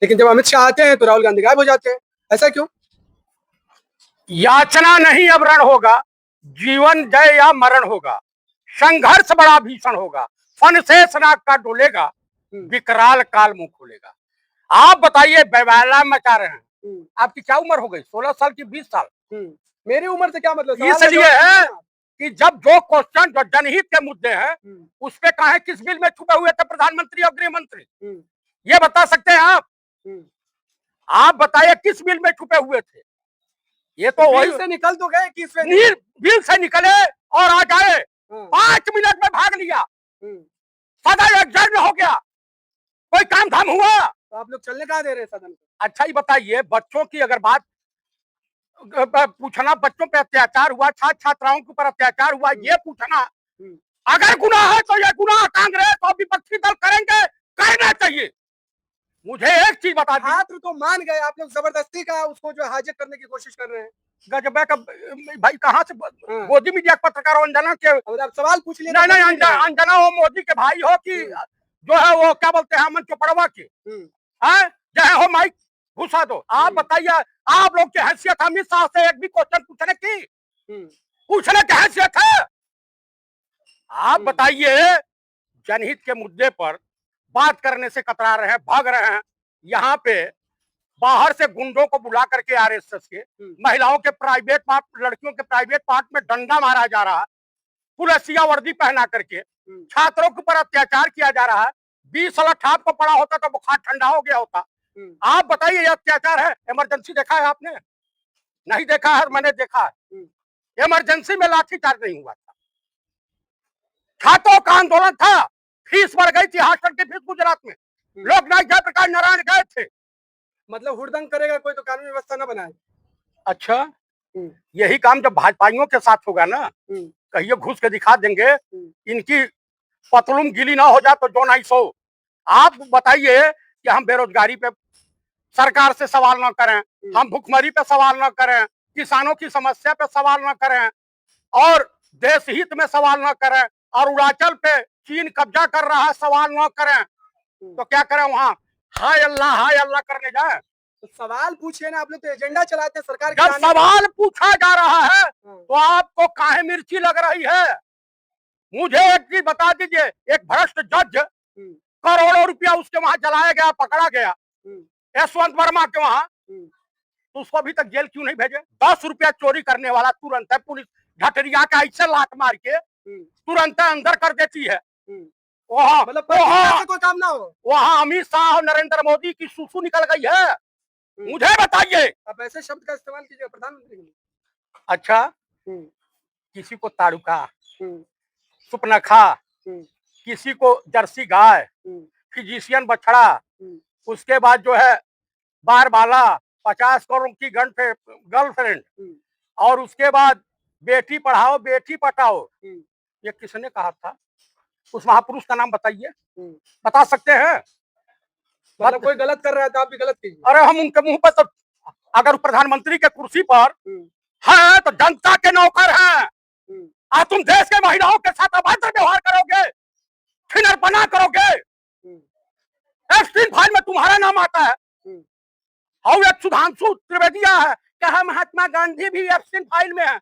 लेकिन जब अमित शाह आते हैं तो राहुल गांधी गायब हो जाते हैं, ऐसा क्यों? याचना नहीं अब रण होगा, जीवन जय या मरण होगा, संघर्ष बड़ा भीषण होगा, फन से नाक का डोलेगा, विकराल काल मुंह खोलेगा। आप बताइए, बेवाला मचा रहे हैं। आपकी क्या उम्र हो गई? 16 साल की 20 साल? मेरी उम्र से क्या मतलब? इसलिए है कि जब जो क्वेश्चन जो जनहित के मुद्दे हैं उस पे कहा है, किस बिल में छुपे हुए थे प्रधानमंत्री और गृह मंत्री? ये बता सकते हैं आप? आप बताइए किस बिल में छुपे हुए थे? ये तो वही से निकल तो गए, किस बिल से निकले और आ गए, 5 मिनट में भाग लिया, सदन एडजर्न हो गया, कोई काम धाम हुआ? तो आप लोग चलने कहाँ दे रहे हैं सदन को? अच्छा ही बताइए, बच्चों की अगर बात पूछना, बच्चों पे अत्याचार हुआ, छात्र छात्राओं के ऊपर अत्याचार हुआ, ये पूछना अगर गुनाह है तो ये गुनाह कांग्रेस और विपक्षी दल करेंगे, करना चाहिए। मुझे एक चीज बता दीजिए, छात्र तो मान गए, आप लोग जबरदस्ती का उसको जो हाइजैक करने की कोशिश कर रहे हैं। गजबे का भाई, कहाँ से मोदी मीडिया पत्रकार अंजना के आप सवाल पूछ लिए? नहीं, अंजना हो मोदी के भाई हो कि जो है वो क्या बोलते हैं, अमन चोपड़वा के, जय हो माइक घुसा दो। आप बताइए, आप लोग की हैसियत अमित शाह से एक भी क्वेश्चन पूछने की, पूछने की हैसियत है? आप बताइए, जनहित के मुद्दे पर बात करने से कतरा रहे हैं, भाग रहे हैं। यहाँ पे बाहर से गुंडों को बुला करके आरएसएस के महिलाओं के प्राइवेट पार्ट, लड़कियों के प्राइवेट पार्ट में डंडा मारा जा रहा है, पुलिसिया वर्दी पहना करके छात्रों के ऊपर अत्याचार किया जा रहा है। 20 साल ठाप को पड़ा होता तो बुखार ठंडा हो गया होता। आप बताइए, ये अत्याचार है? इमरजेंसी देखा है आपने? नहीं देखा है? मैंने देखा है, इमरजेंसी में लाठीचार्ज नहीं हुआ था, छात्रों का आंदोलन था, फीस बढ़ गई थी, हॉस्टल की फीस गुजरात में, लोकनायक जयप्रकाश नारायण गए थे। मतलब हुड़दंग करेगा कोई तो कानून व्यवस्था न बनाए। अच्छा, यही काम जब भाजपाइयों के साथ होगा ना, कहिए घुस के दिखा देंगे, इनकी पतलून गीली ना हो जाए तो जो नहीं सो। आप बताइए कि हम बेरोजगारी पे सरकार से सवाल ना करें, हम भुखमरी पे सवाल ना करें, किसानों की समस्या पे सवाल ना करें, और देश हित में सवाल ना करें, और अरुणाचल पे चीन कब्जा कर रहा है सवाल ना करें, तो क्या करें? वहां हाय अल्लाह करने जाए? तो सवाल पूछिए ना, आप लोग तो एजेंडा चलाते हैं सरकार। जब सवाल पूछा जा रहा है तो आपको काहे मिर्ची लग रही है? मुझे एक चीज बता दीजिए, एक भ्रष्ट जज, करोड़ों रुपया उसके वहां जलाया गया, पकड़ा गया, यशवंत वर्मा के वहां, तो उसको अभी तक जेल क्यों नहीं भेजे? 10 रुपया चोरी करने वाला तुरंत है पुलिस घटरिया का ऐसे लात मार के तुरंत अंदर कर देती है। वहां मतलब कोई काम ना हो, वहां अमित शाह और नरेंद्र मोदी की सुसु निकल गई है। मुझे बताइए, आप ऐसे शब्द का इस्तेमाल कीजिए प्रधानमंत्री के लिए। अच्छा, किसी को ताड़ुका, सुपनखा, किसी को जर्सी गाय, फिजिशियन बछड़ा, उसके बाद जो है बार बाला, 50 करोड़ की गर्लफ्रेंड, और उसके बाद बेटी पढ़ाओ बेटी पटाओ, ये किसने कहा था? उस महापुरुष का नाम बताइए, बता सकते हैं? मतलब कोई गलत कर रहा है तो आप भी गलत कीजिए। अरे हम उनके मुंह पर तो, अगर प्रधानमंत्री के कुर्सी पर है तो जनता के नौकर हैं, और तुम देश के महिलाओं के साथ अभद्र व्यवहार करोगे, फिनर बना करोगे, एफसीन फाइल में तुम्हारा नाम आता है, और एक सुधांशु त्रिवेदिया है, कहा महात्मा गांधी भी एफसीन फाइल में है,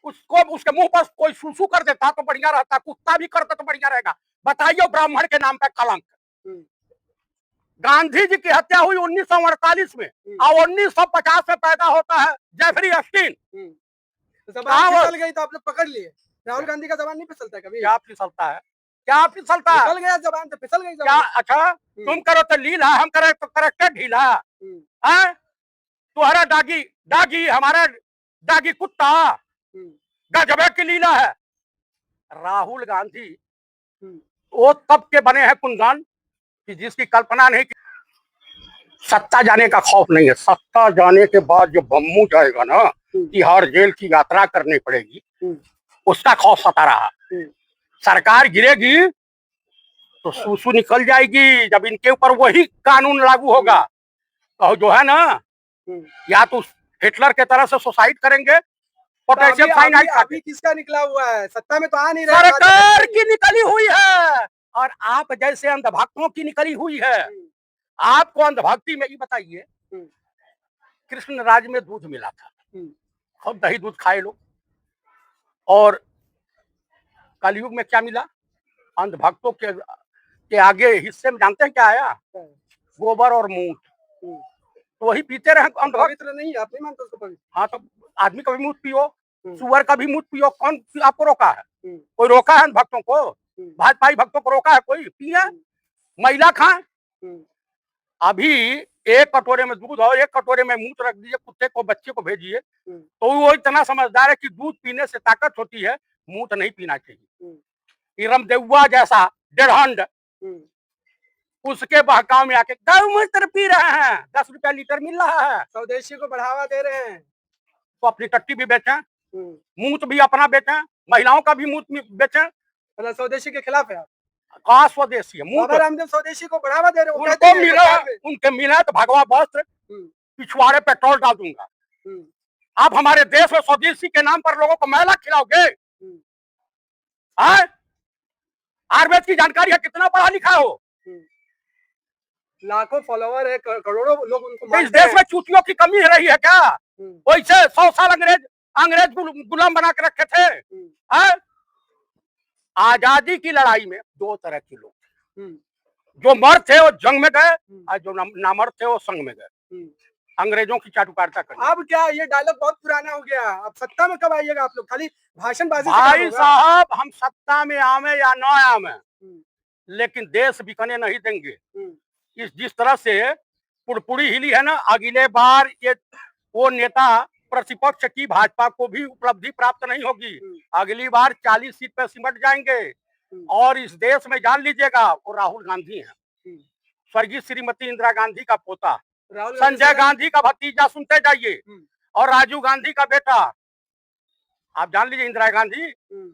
उसको उसके मुंह पर कोई सुसु कर देता तो बढ़िया रहता, कुत्ता भी करता तो बढ़िया रहेगा। बताइए, ब्राह्मण के नाम पे कलंक। गांधी जी की हत्या हुई 1948 में, और 1950 में पैदा होता है जेफरी एप्स्टीन। जबान फिसल गई तो आप लोग पकड़ लिए। राहुल गांधी का जबान नहीं फिसलता कभी? क्या फिसलता है? क्या फिसलता है? फिसल गया जबान तो फिसल गई क्या? अच्छा, तुम करो तो लीला, हम करे तो करेक्टर ढीला है। तुम्हारा डागी हमारा डागी कुत्ता, गजबे की लीला है। राहुल गांधी वो तब के बने हैं कुंदन कि जिसकी कल्पना नहीं की। सत्ता जाने का खौफ नहीं है, सत्ता जाने के बाद जो बम्मू जाएगा ना, तिहाड़ जेल की यात्रा करनी पड़ेगी, उसका खौफ सता रहा। सरकार गिरेगी तो सुसु निकल जाएगी, जब इनके ऊपर वही कानून लागू होगा तो जो है ना, या तो हिटलर के तरह से सुसाइड करेंगे, पोटेशियम साइनाइड। अभी किसका निकला हुआ है? सत्ता में तो आ नहीं रहा, सरकार की निकली हुई है, और आप जैसे अंधभक्तों की निकली हुई है। आपको अंधभक्ति में ये बताइए, हम्म, कृष्ण राज में दूध मिला था, हम्म, खूब दही दूध खाए लोग, और कलयुग में क्या मिला? अंधभक्तों के आगे हिस्से में जानते हैं क्या आया? क्या है? गोबर और मूत। हम्म, तो वही पीते रहे अंधभक्त। पवित्र नहीं है, आप नहीं मानते उसको पवित्र? हाँ, तो आदमी का भी मूत पियो, हम्म, सुअर का भी मूत पियो, कौन आपको रोका है? हम्म, कोई रोका है भक्तों को? हम्म, भाजपाई भक्तों को रोका है कोई? पिए, हम्म, महिला खाए। हम्म, अभी एक कटोरे में दूध और एक कटोरे में मूत रख दीजिए, कुत्ते को, बच्चे को भेजिए, हम्म, तो वो इतना समझदार है कि दूध पीने से ताकत होती है, मूत नहीं पीना चाहिए। हम्म, इरम देउआ जैसा डेढ़ हम्म, उसके बहकाव में आके गौमूत्र पी रहे हैं, 10 रुपया लीटर मिल रहा है, स्वदेशी को बढ़ावा दे रहे हैं। तो अपनी टट्टी भी बेचें, हम्म, मूत भी अपना बेचें, महिलाओं का भी मूत बेचें। मतलब स्वदेशी के खिलाफ है आप? का स्वदेशी है मूत? बाबा रामदेव स्वदेशी को बढ़ावा दे रहे हैं, वो कहते उनको हैं मिला, सरकार में। उनके मिला तो भगवा वस्त्र, हम्म, पिछवाड़े पेट्रोल डाल दूंगा। हम्म, आप हमारे देश में स्वदेशी के नाम पर लोगों को मैला खिलाओगे? हम्म, हाँ? आयुर्वेद की जानकारी है, कितना पढ़ा लिखा हो? हम्म। लाखों फॉलोवर है, करोड़ों लोग उनको तो इस मानते देश हैं। में चूतियों की कमी रही है क्या? हम्म, वैसे 100 साल अंग्रेज अंग्रेज गुलाम बना के रखे थे। हम्म, हाँ? आजादी की लड़ाई में दो तरह के लोग, हम्म, जो मर्द थे वो जंग में गए, और जो नामर्द थे वो संग में गए, हम्म। अंग्रेजों की चाटुकारिता करने। अब क्या ये डायलॉग बहुत पुराना हो गया, अब सत्ता में कब आइएगा आप लोग? खाली भाषणबाजी से काम भाई होगा? साहब, हम सत्ता में आवे या न आवे, हम्म, लेकिन देश बिकने नहीं देंगे। हम्म, जिस तरह से पुड़पुड़ी हिली है ना, अगले बार ये वो नेता प्रतिपक्ष की भाजपा को भी उपलब्धि प्राप्त नहीं होगी। हम्म, अगली बार 40 सीट पे सिमट जाएंगे, हम्म, और इस देश में जान लीजिएगा वो राहुल गांधी हैं, हम्म। स्वर्गीय श्रीमती इंदिरा गांधी का पोता, राहुल संजय गांधी का भतीजा, सुनते जाइए, हम्म, और राजीव गांधी का बेटा। आप जान लीजिए इंदिरा गांधी हम्म।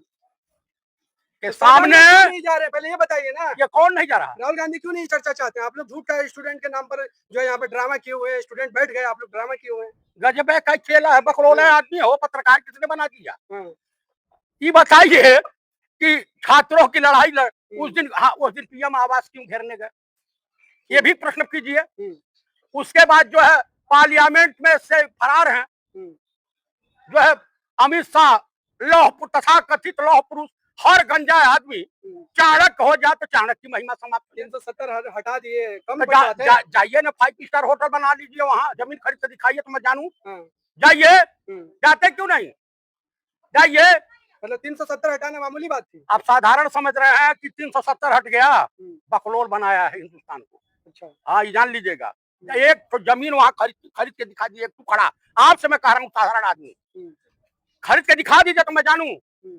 के तो सरकार में सामने क्यों नहीं जा रहे, पहले ये बताइए ना। ये कौन नहीं जा रहा? राहुल गांधी क्यों नहीं चर्चा चाहते हैं? आप लोग झूठ का स्टूडेंट के नाम पर जो है यहाँ पे ड्रामा किए हुए हैं, स्टूडेंट बैठ गए, आप लोग ड्रामा किए हुए हैं। गजब है, कई खेला है, बकरोला है आदमी हो, पत्रकार किसने बना दिया? हाँ, ये बताइए कि छात्रों की लड़ाई उस हम्म, दिन, हाँ, उस दिन पीएम आवास क्यों घेरने गए? ये भी प्रश्न कीजिए। हम्म, उसके बाद जो है पार्लियामेंट में से फरार हैं, हम्म, जो है अमित शाह, लौह तथा कथित लौह पुरुष, हर गंजा आदमी हम्म। चाणक्य हो जाए तो चाणक्य की महिमा समाप्त हो जाए। 370 हटा दिए, कम तो पड़ जाते हैं। जाइए ना, 5 स्टार होटल बना लीजिए, वहां जमीन खरीद के दिखाइए तो मैं जानू। हाँ, जाइए, हम्म। जाते क्यों नहीं? जाइए। मतलब 370 हटाना मामूली बात थी। आप साधारण समझ रहे हैं कि 370 हट गया, हम्म, बकलोल बनाया है हिंदुस्तान को। अच्छा। हाँ, ये जान लीजिएगा। एक तो जमीन वहां खरीद के दिखा दीजिए, एक टुकड़ा। आपसे मैं कह रहा हूँ, साधारण आदमी हम्म, खरीद के दिखा दीजिए तो मैं जानू। हम्म,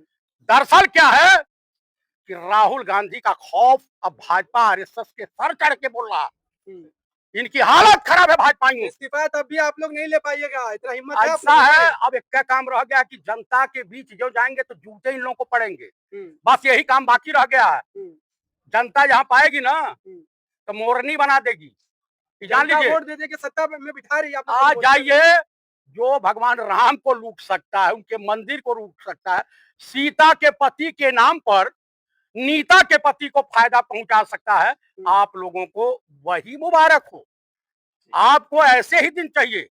दरअसल क्या है कि राहुल गांधी का खौफ अब भाजपा आरएसएस के सर चढ़ के बोल रहा है। हम्म। इनकी हालत खराब है भाजपाइयों। इस्तीफा तब भी आप लोग नहीं ले पाइएगा, इतना हिम्मत है आप ऐसा लोगों है, में? अब एक क्या काम रह गया कि जनता के बीच जो जाएंगे तो जूते इन लोगों को पड़ेंगे। हम्म, बस यही काम बाकी रह गया है। हम्म, जनता जहाँ पाएगी ना, हम्म। तो मोरनी बना देगी। ये जान जनता लीजिए। वोट दे दे के सत्ता में बिठा रही है आप लोग आज को बोलते हैं। जाइए, जो भगवान राम को लूट सकता है, उनके मंदिर को लूट सकता है, सीता के पति के नाम पर नीता के पति को फायदा पहुंचा सकता है, आप लोगों को वही मुबारक हो। आपको ऐसे ही दिन चाहिए।